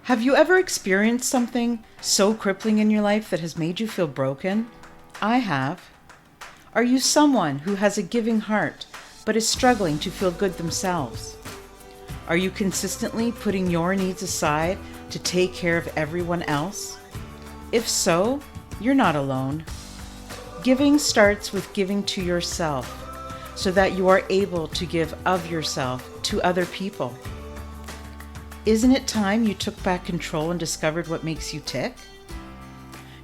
Have you ever experienced something so crippling in your life that has made you feel broken? I have. Are you someone who has a giving heart but is struggling to feel good themselves? Are you consistently putting your needs aside to take care of everyone else? If so, you're not alone. Giving starts with giving to yourself so that you are able to give of yourself to other people. Isn't it time you took back control and discovered what makes you tick?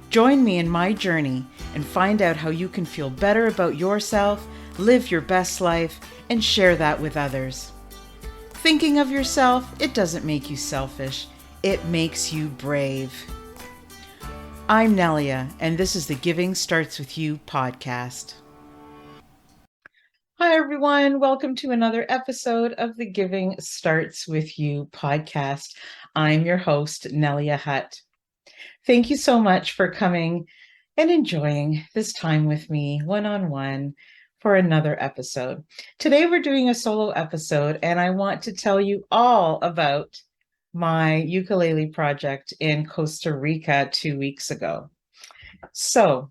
Join me in my journey and find out how you can feel better about yourself, live your best life, and share that with others. Thinking of yourself, it doesn't make you selfish, it makes you brave. I'm Nelia, and this is the Giving Starts With You podcast. Hi, everyone. Welcome to another episode of the Giving Starts With You podcast. I'm your host, Nelia Hutt. Thank you so much for coming and enjoying this time with me one-on-one for another episode. Today, we're doing a solo episode, and I want to tell you all about my ukulele project in Costa Rica 2 weeks ago. So,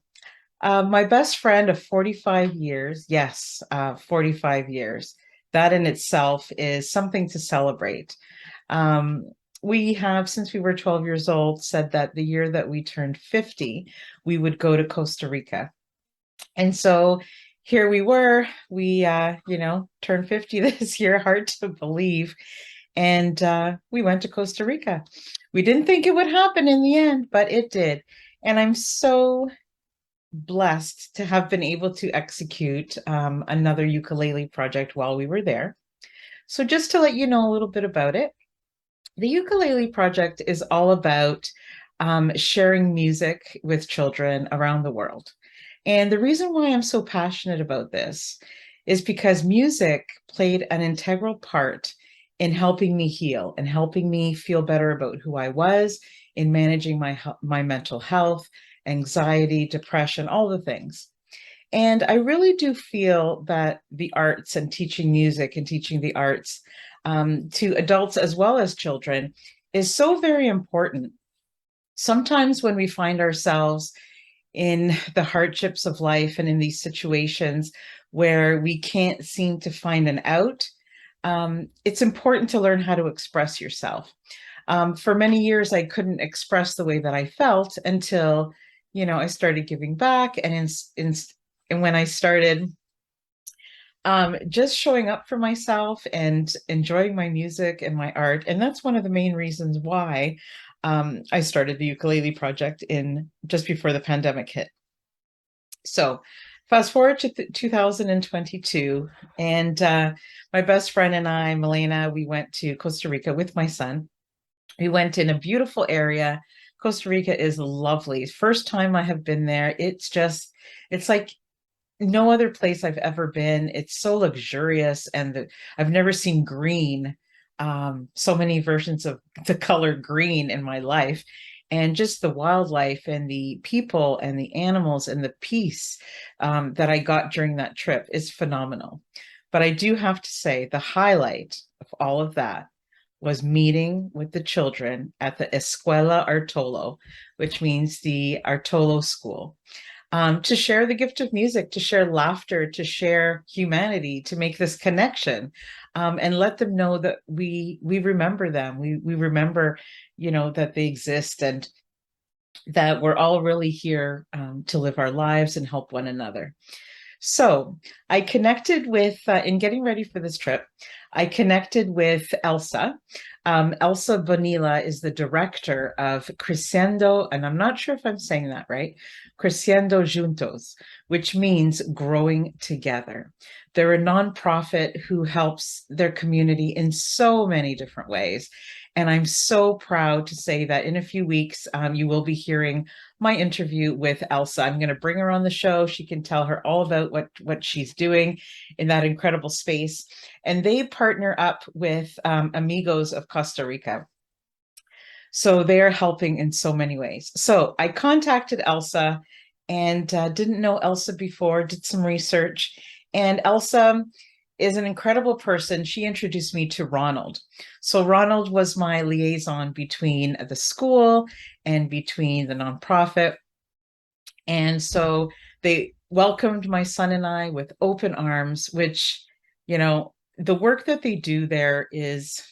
my best friend of 45 years, yes, 45 years. That in itself is something to celebrate. We have, since we were 12 years old, said that the year that we turned 50, we would go to Costa Rica. And so here we were, we, turned 50 this year, hard to believe. And we went to Costa Rica. We didn't think it would happen in the end, but it did. And I'm so blessed to have been able to execute another ukulele project while we were there. So just to let you know a little bit about it, the ukulele project is all about sharing music with children around the world. And the reason why I'm so passionate about this is because music played an integral part in helping me heal and helping me feel better about who I was, in managing my mental health, anxiety, depression, all the things. And I really do feel that the arts and teaching music and teaching the arts to adults as well as children is so very important. Sometimes when we find ourselves in the hardships of life and in these situations where we can't seem to find an out, it's important to learn how to express yourself. For many years, I couldn't express the way that I felt until I started giving back, and when I started just showing up for myself and enjoying my music and my art. And that's one of the main reasons why I started the ukulele project in just before the pandemic hit. So fast forward to 2022, and my best friend and I, Milena, we went to Costa Rica with my son. We went in a beautiful area. Costa Rica is lovely. First time I have been there. It's like no other place I've ever been. It's so luxurious, and I've never seen green, so many versions of the color green in my life. And just the wildlife and the people and the animals and the peace that I got during that trip is phenomenal. But I do have to say the highlight of all of that was meeting with the children at the Escuela Artola, which means the Artolo school, to share the gift of music, to share laughter, to share humanity, to make this connection, and let them know that we remember them. We remember, that they exist, and that we're all really here to live our lives and help one another. So I connected with, in getting ready for this trip, I connected with Elsa. Elsa Bonilla is the director of Creciendo, and I'm not sure if I'm saying that right, Creciendo Juntos, which means growing together. They're a nonprofit who helps their community in so many different ways. And I'm so proud to say that in a few weeks, you will be hearing my interview with Elsa. I'm going to bring her on the show. She can tell her all about what she's doing in that incredible space. And they partner up with Amigos of Costa Rica. So they are helping in so many ways. So I contacted Elsa and didn't know Elsa before, did some research. And Elsa is an incredible person. She introduced me to Ronald. So Ronald was my liaison between the school and between the nonprofit. And so they welcomed my son and I with open arms, which, the work that they do there is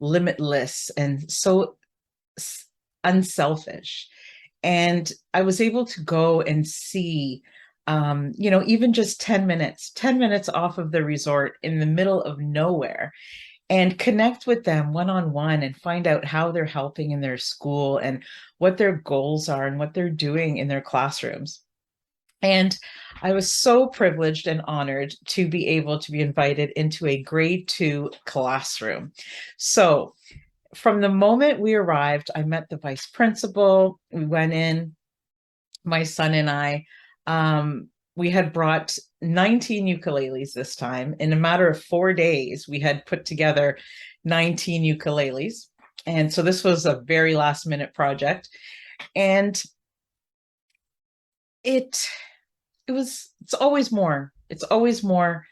limitless and so unselfish. And I was able to go and see, even just 10 minutes off of the resort in the middle of nowhere, and connect with them one on one and find out how they're helping in their school and what their goals are and what they're doing in their classrooms. And I was so privileged and honored to be able to be invited into a grade 2 classroom. So from the moment we arrived, I met the vice principal. We went in, my son and I. We had brought 19 ukuleles this time. In a matter of 4 days, we had put together 19 ukuleles. And so this was a very last minute project. And it's always more. It's always more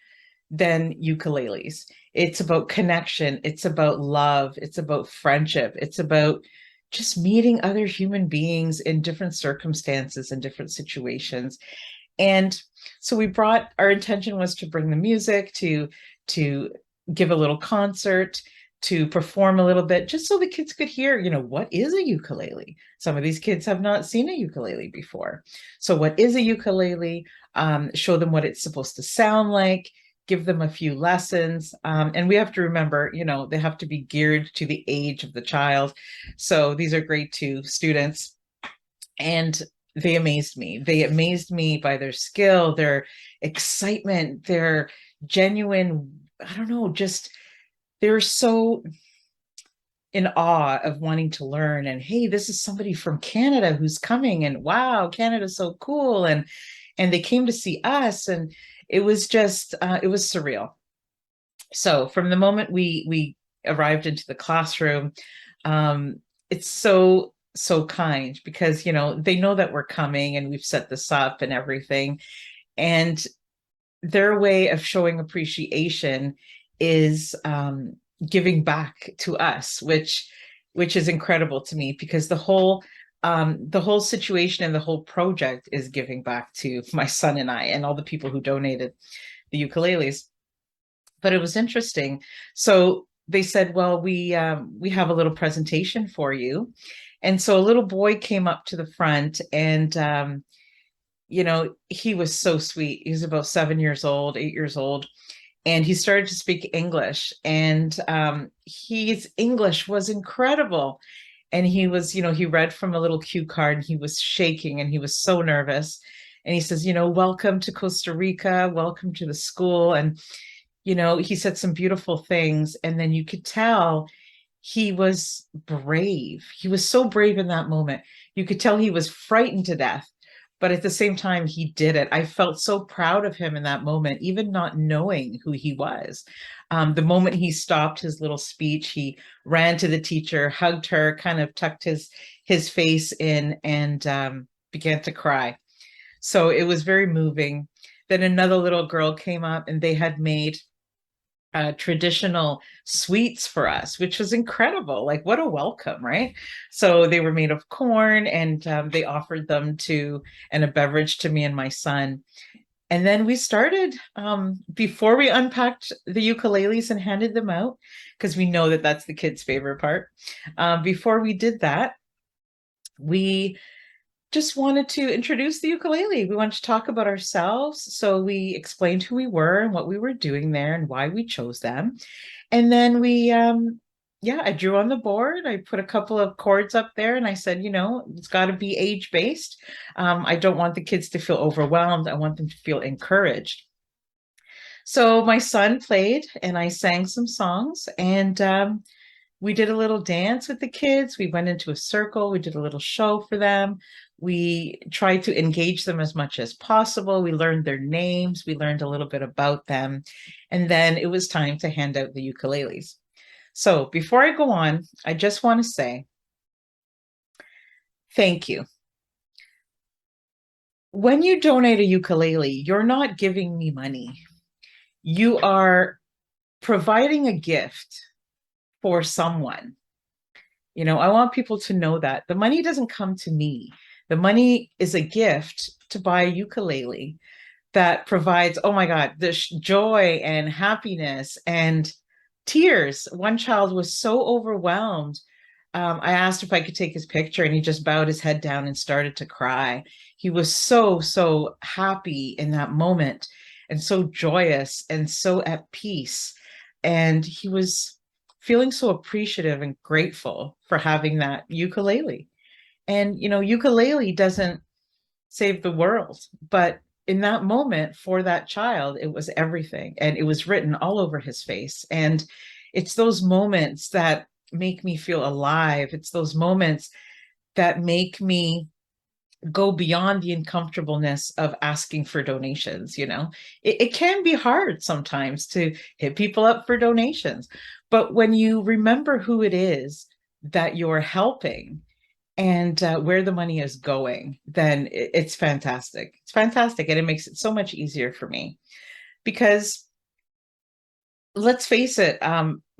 than ukuleles. It's about connection. It's about love. It's about friendship. It's about just meeting other human beings in different circumstances and different situations. And so our intention was to bring the music, to give a little concert, to perform a little bit, just so the kids could hear, what is a ukulele? Some of these kids have not seen a ukulele before. So what is a ukulele? Show them what it's supposed to sound like, give them a few lessons. And we have to remember, they have to be geared to the age of the child. So these are grade 2 students. And they amazed me. They amazed me by their skill, their excitement, their genuine, I don't know, just they're so in awe of wanting to learn. And hey, this is somebody from Canada who's coming, and wow, Canada's so cool. And they came to see us, and it was just it was surreal. So from the moment we arrived into the classroom, um, it's so kind, because they know that we're coming and we've set this up and everything. And their way of showing appreciation is giving back to us, which is incredible to me, because the whole situation and the whole project is giving back to my son and I and all the people who donated the ukuleles. But it was interesting. So they said, well, we have a little presentation for you. And so a little boy came up to the front, and he was so sweet. He was about 7 years old, 8 years old, and he started to speak English. And his English was incredible. And he was, he read from a little cue card, and he was shaking and he was so nervous. And he says, welcome to Costa Rica, welcome to the school. And he said some beautiful things. And then you could tell he was brave. He was so brave in that moment. You could tell he was frightened to death, but at the same time, he did it. I felt so proud of him in that moment, even not knowing who he was. The moment he stopped his little speech, he ran to the teacher, hugged her, kind of tucked his face in, and began to cry. So it was very moving. Then another little girl came up, and they had made traditional sweets for us, which was incredible. Like, what a welcome, right? So they were made of corn, and they offered them and a beverage to me and my son. And then we started, before we unpacked the ukuleles and handed them out, because we know that that's the kids' favorite part. Before we did that, we just wanted to introduce the ukulele. We wanted to talk about ourselves. So we explained who we were and what we were doing there and why we chose them. And then I drew on the board. I put a couple of chords up there, and I said, it's got to be age based. I don't want the kids to feel overwhelmed. I want them to feel encouraged. So my son played, and I sang some songs, and we did a little dance with the kids. We went into a circle. We did a little show for them. We tried to engage them as much as possible. We learned their names. We learned a little bit about them. And then it was time to hand out the ukuleles. So before I go on, I just want to say thank you. When you donate a ukulele, you're not giving me money. You are providing a gift for someone. I want people to know that the money doesn't come to me. The money is a gift to buy a ukulele that provides, oh my God, this joy and happiness and tears. One child was so overwhelmed. I asked if I could take his picture, and he just bowed his head down and started to cry. He was so, so happy in that moment and so joyous and so at peace. And he was feeling so appreciative and grateful for having that ukulele. And, ukulele doesn't save the world, but in that moment for that child, it was everything. And it was written all over his face. And it's those moments that make me feel alive. It's those moments that make me go beyond the uncomfortableness of asking for donations. It can be hard sometimes to hit people up for donations, but when you remember who it is that you're helping and where the money is going, then it's fantastic. It's fantastic. And it makes it so much easier for me because let's face it,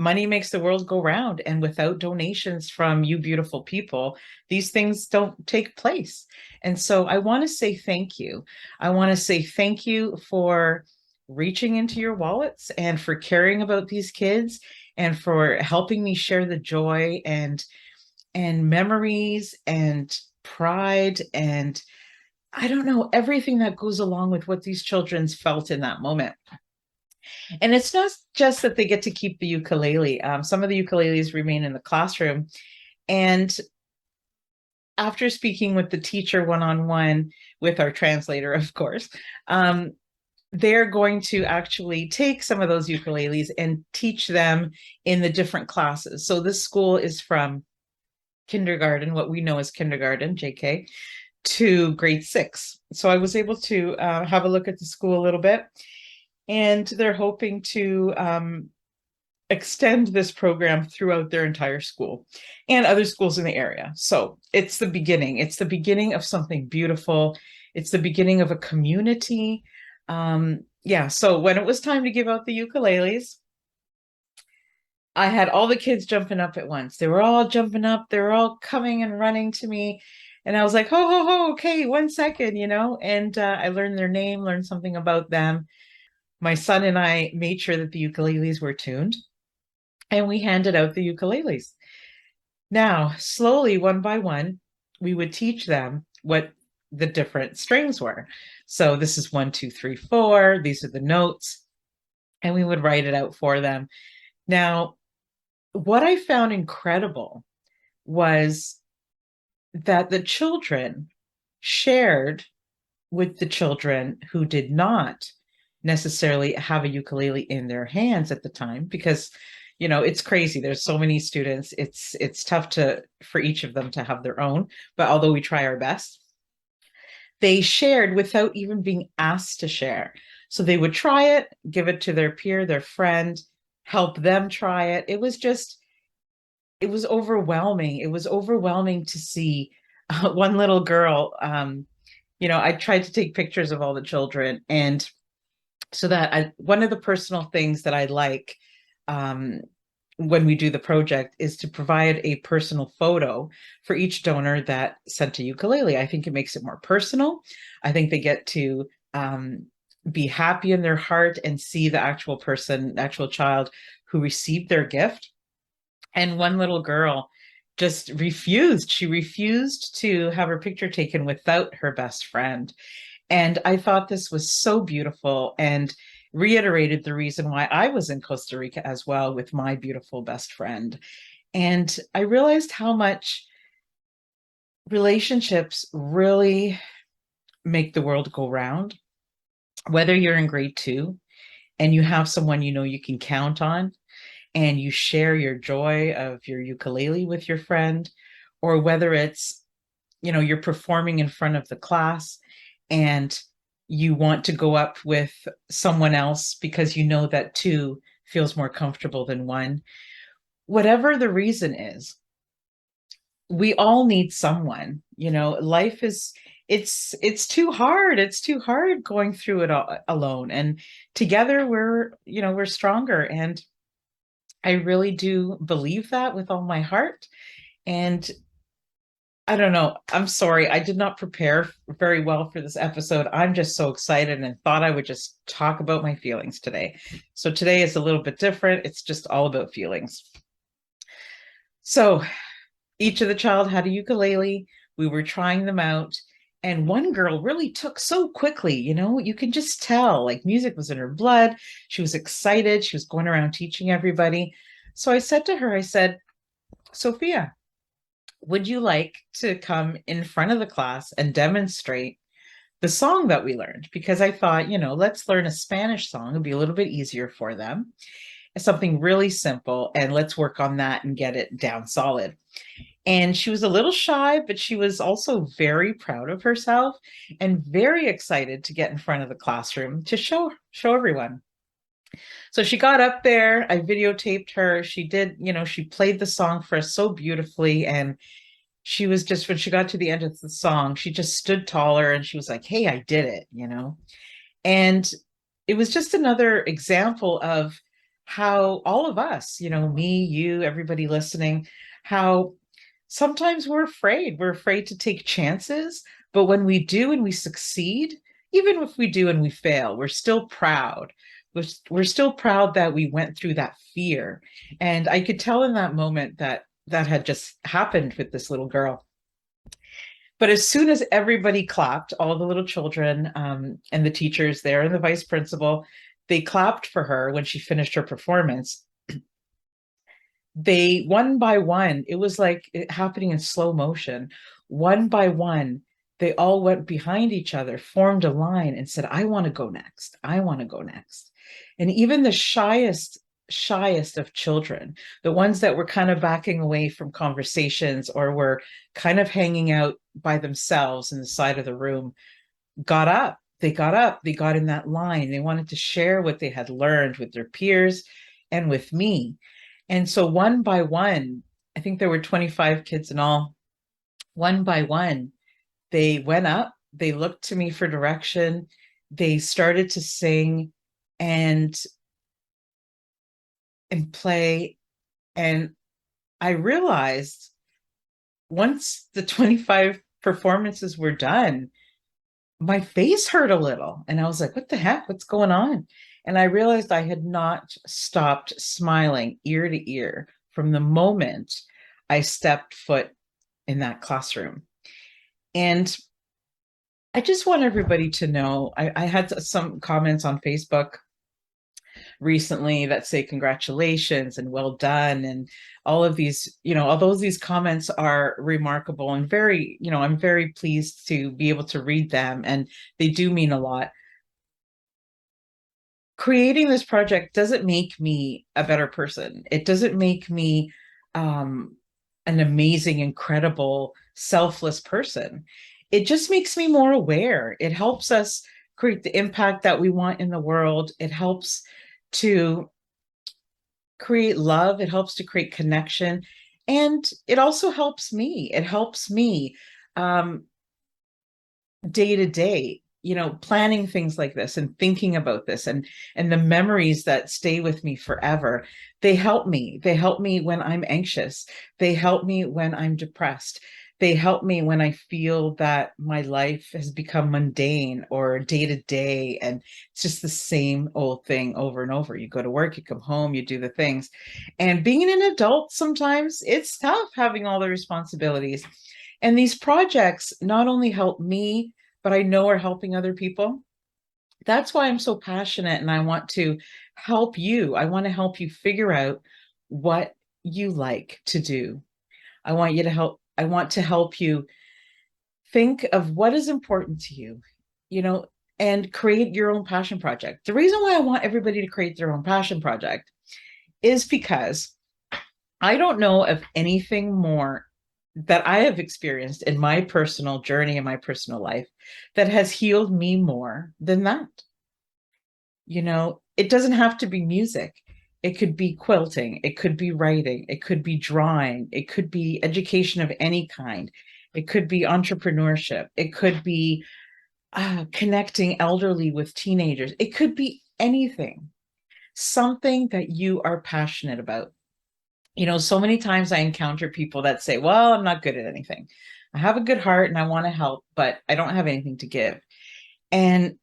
money makes the world go round. And without donations from you beautiful people, these things don't take place. And so I want to say thank you. I want to say thank you for reaching into your wallets and for caring about these kids and for helping me share the joy and memories and pride and I don't know, everything that goes along with what these children felt in that moment. And it's not just that they get to keep the ukulele. Some of the ukuleles remain in the classroom. And after speaking with the teacher one-on-one with our translator, of course, they're going to actually take some of those ukuleles and teach them in the different classes. So this school is from kindergarten, what we know as kindergarten, JK, to grade 6. So I was able to have a look at the school a little bit, and they're hoping to extend this program throughout their entire school and other schools in the area. So it's the beginning. It's the beginning of something beautiful. It's the beginning of a community. Yeah, so when it was time to give out the ukuleles, I had all the kids jumping up at once. They were all jumping up. They were all coming and running to me. And I was like, ho, ho, ho, okay, 1 second, and I learned their name, learned something about them. My son and I made sure that the ukuleles were tuned, and we handed out the ukuleles. Now, slowly, one by one, we would teach them what the different strings were. So this is 1, 2, 3, 4. These are the notes. And we would write it out for them. Now, what I found incredible was that the children shared with the children who did not necessarily have a ukulele in their hands at the time, because it's crazy, there's so many students, it's tough for each of them to have their own, but although we try our best, they shared without even being asked to share. So they would try it, give it to their peer, their friend, help them try it. It was overwhelming. It was overwhelming to see one little girl. I tried to take pictures of all the children, and so that one of the personal things that I like when we do the project is to provide a personal photo for each donor that sent a ukulele. I think it makes it more personal. I think they get to be happy in their heart and see the actual person, the actual child who received their gift. And one little girl just refused. She refused to have her picture taken without her best friend. And I thought this was so beautiful and reiterated the reason why I was in Costa Rica as well with my beautiful best friend. And I realized how much relationships really make the world go round. Whether you're in grade 2 and you have someone you can count on, and you share your joy of your ukulele with your friend, or whether it's, you're performing in front of the class and you want to go up with someone else because that two feels more comfortable than one. Whatever the reason is, we all need someone. Life is it's too hard. It's too hard going through it all alone. And together we're stronger. And I really do believe that with all my heart. And I don't know. I'm sorry. I did not prepare very well for this episode. I'm just so excited and thought I would just talk about my feelings today. So today is a little bit different. It's just all about feelings. So each of the child had a ukulele. We were trying them out. And one girl really took so quickly, you can just tell like music was in her blood. She was excited. She was going around teaching everybody. So I said to her, I said, Sophia, would you like to come in front of the class and demonstrate the song that we learned? Because I thought, let's learn a Spanish song. It'd be a little bit easier for them. It's something really simple, and let's work on that and get it down solid. And she was a little shy, but she was also very proud of herself and very excited to get in front of the classroom to show everyone. So she got up there, I videotaped her. She did, she played the song for us so beautifully. And she was just, when she got to the end of the song, she just stood taller and she was like, hey, I did it. And it was just another example of how all of us, me, you, everybody listening, how sometimes we're afraid. We're afraid to take chances. But when we do and we succeed, even if we do and we fail, we're still proud. We're still proud that we went through that fear. And I could tell in that moment that that had just happened with this little girl. But as soon as everybody clapped, all the little children and the teachers there and the vice principal, they clapped for her when she finished her performance. They, one by one, it was like it happening in slow motion. One by one, they all went behind each other, formed a line, and said, I want to go next. I want to go next. And even the shyest of children, the ones that were kind of backing away from conversations or were kind of hanging out by themselves in the side of the room, got up. They got up, they got in that line. They wanted to share what they had learned with their peers and with me. And so one by one, I think there were 25 kids in all. One by one, they went up, they looked to me for direction, they started to sing and play. And I realized once the 25 performances were done, my face hurt a little. And I was like, what the heck? What's going on? And I realized I had not stopped smiling ear to ear from the moment I stepped foot in that classroom. And I just want everybody to know, I had some comments on Facebook recently that say congratulations and well done, and all of these, although these comments are remarkable and very, I'm very pleased to be able to read them, and they do mean a lot. Creating this project doesn't make me a better person. It doesn't make me an amazing, incredible, selfless person. It just makes me more aware. It helps us create the impact that we want in the world. It helps to create love. It helps to create connection. And it also helps me. It helps me day to day, planning things like this and thinking about this, and the memories that stay with me forever. They help me when I'm anxious. They help me when I'm depressed. They help me when I feel that my life has become mundane or day to day, and it's just the same old thing over and over. You go to work, you come home, you do the things. And being an adult, sometimes it's tough having all the responsibilities. And these projects not only help me, but I know are helping other people. That's why I'm so passionate, and I want to help you. I want to help you figure out what you like to do. I want to help you think of what is important to you, you know, and create your own passion project. The reason why I want everybody to create their own passion project is because I don't know of anything more that I have experienced in my personal journey in my personal life that has healed me more than that. It doesn't have to be music. It could be quilting, it could be writing, it could be drawing, it could be education of any kind. It could be entrepreneurship. It could be connecting elderly with teenagers. It could be anything, something that you are passionate about. So many times I encounter people that say, well, I'm not good at anything. I have a good heart and I want to help, but I don't have anything to give. And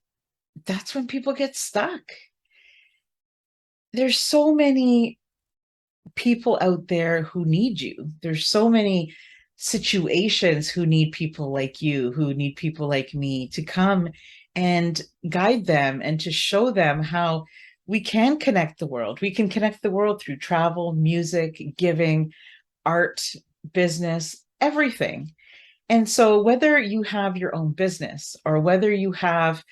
that's when people get stuck. There's so many people out there who need you. There's so many situations who need people like you, who need people like me to come and guide them and to show them how we can connect the world. We can connect the world through travel, music, giving, art, business, everything. And so whether you have your own business or whether you have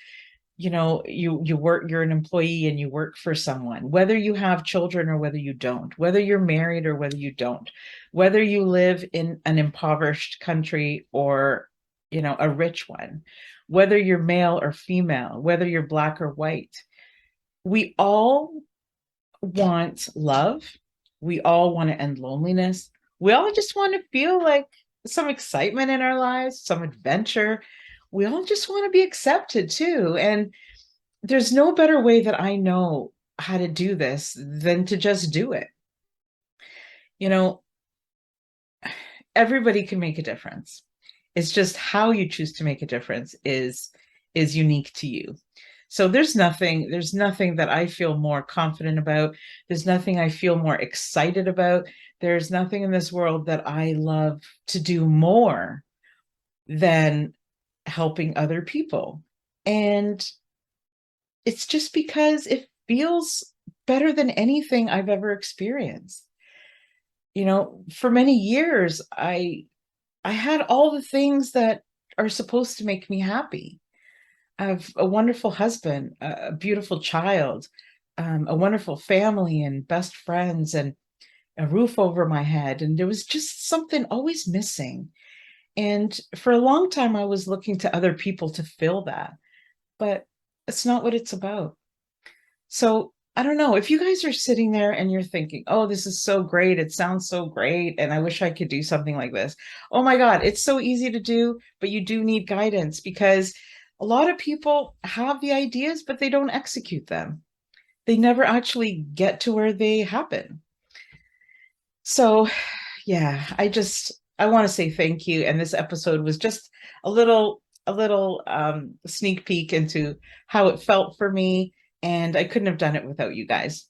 you're an employee and you work for someone, whether you have children or whether you don't, whether you're married or whether you don't, whether you live in an impoverished country or a rich one, whether you're male or female, whether you're black or white, we all want love. We all want to end loneliness. We all just want to feel like some excitement in our lives, some adventure. We all just want to be accepted too. And there's no better way that I know how to do this than to just do it. You know, everybody can make a difference. It's just how you choose to make a difference is unique to you. So there's nothing that I feel more confident about. There's nothing I feel more excited about. There's nothing in this world that I love to do more than helping other people. And it's just because it feels better than anything I've ever experienced. For many years, I had all the things that are supposed to make me happy. I have a wonderful husband, a beautiful child, a wonderful family and best friends, and a roof over my head. And there was just something always missing. And for a long time, I was looking to other people to fill that, but it's not what it's about. So I don't know if you guys are sitting there and you're thinking, oh, this is so great. It sounds so great. And I wish I could do something like this. Oh my God, it's so easy to do, but you do need guidance because a lot of people have the ideas, but they don't execute them. They never actually get to where they happen. So yeah, I want to say thank you. And this episode was just a little sneak peek into how it felt for me. And I couldn't have done it without you guys.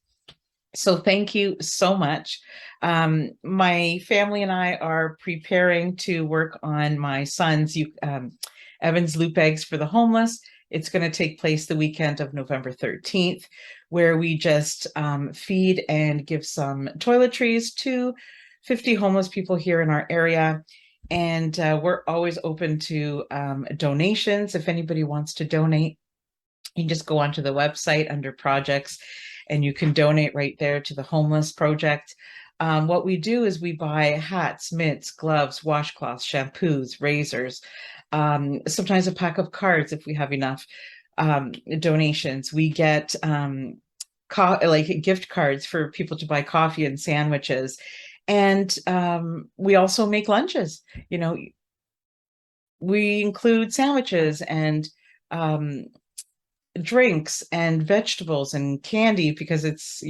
So thank you so much. My family and I are preparing to work on my son's Evan's Loop Eggs for the Homeless. It's going to take place the weekend of November 13th, where we just feed and give some toiletries to 50 homeless people here in our area. And we're always open to donations. If anybody wants to donate, you can just go onto the website under projects and you can donate right there to the homeless project. What we do is we buy hats, mitts, gloves, washcloths, shampoos, razors, sometimes a pack of cards if we have enough donations. We get like gift cards for people to buy coffee and sandwiches. And we also make lunches. We include sandwiches and drinks and vegetables and candy because it's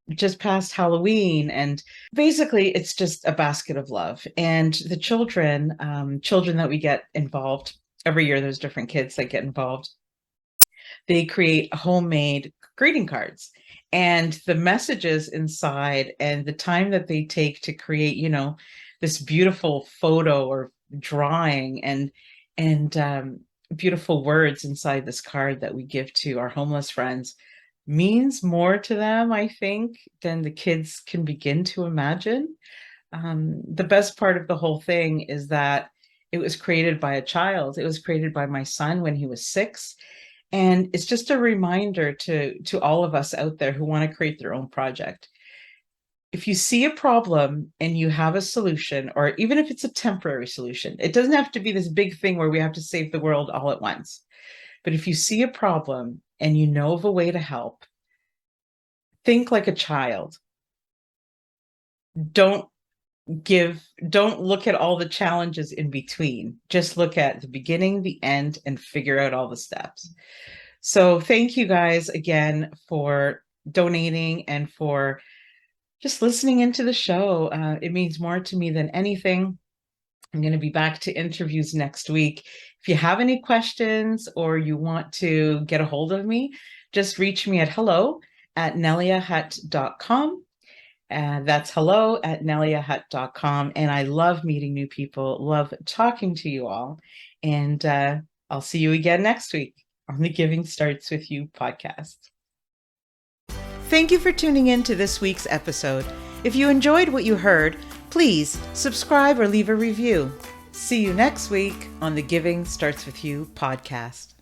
just past Halloween, and basically it's just a basket of love. And the children that we get involved every year, there's different kids that get involved. They create homemade greeting cards, and the messages inside and the time that they take to create this beautiful photo or drawing and beautiful words inside this card that we give to our homeless friends means more to them, I think, than the kids can begin to imagine. The best part of the whole thing is that it was created by a child. It was created by my son when he was 6. And it's just a reminder to all of us out there who want to create their own project. If you see a problem and you have a solution, or even if it's a temporary solution, it doesn't have to be this big thing where we have to save the world all at once. But if you see a problem and you know of a way to help, think like a child. Don't don't look at all the challenges in between. Just look at the beginning, the end, and figure out all the steps. So thank you guys again for donating and for just listening into the show. It means more to me than anything. I'm going to be back to interviews next week. If you have any questions or you want to get a hold of me, just reach me at hello@neliahutt.com. And that's hello@neliahutt.com. And I love meeting new people, love talking to you all. And I'll see you again next week on the Giving Starts With You podcast. Thank you for tuning in to this week's episode. If you enjoyed what you heard, please subscribe or leave a review. See you next week on the Giving Starts With You podcast.